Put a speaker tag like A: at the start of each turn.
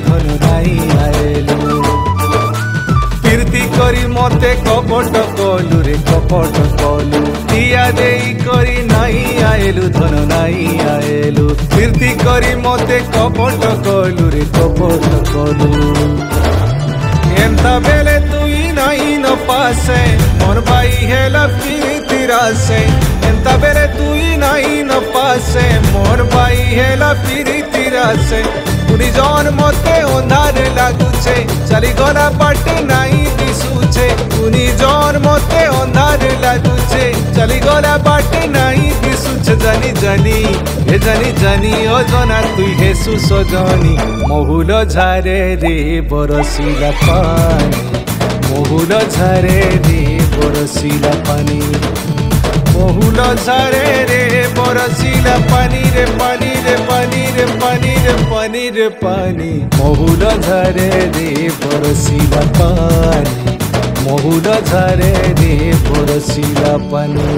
A: ଧନୁ ନାଇଁ ଆଏଲୁ ଫିରତି କରି ମତେ କପଟ କଲୁ ରେ କପଟ କଲୁ ଦିଆ ଦେଇ କରି ନାଇଁ ଆଏଲୁ ଧନୁ ନାଇଁ ଆଏଲୁ ଫିରତି କରି ମତେ କପଟ କଲୁ ରେ କପଟ କଲୁ एंता बेले तुई नहीं न पासे मोर भाई हेला फिरती रासे एंता बेले तुई नहीं न पासे मोर भाई हेला फिरती रासे पुनी जौन मते अंधारे लागुचे चली गला बाटे नहीं दिसुचे पुनी जौन मते अंधारे लागुचे चली गला बाटे नहीं दिसुचे जानी जानी हे जानी जानी ओ जना तुई हे सुसजनी महुल झारे रे बरसिला पानी महुल झारे रे बरसिला पानी महुल झारे रे बरसिला पानी रे पानी रे पानी रे पानी रे पानी रे पानी महुल झारे रे बरसिला पानी महुल झारे रे बरसिला पानी।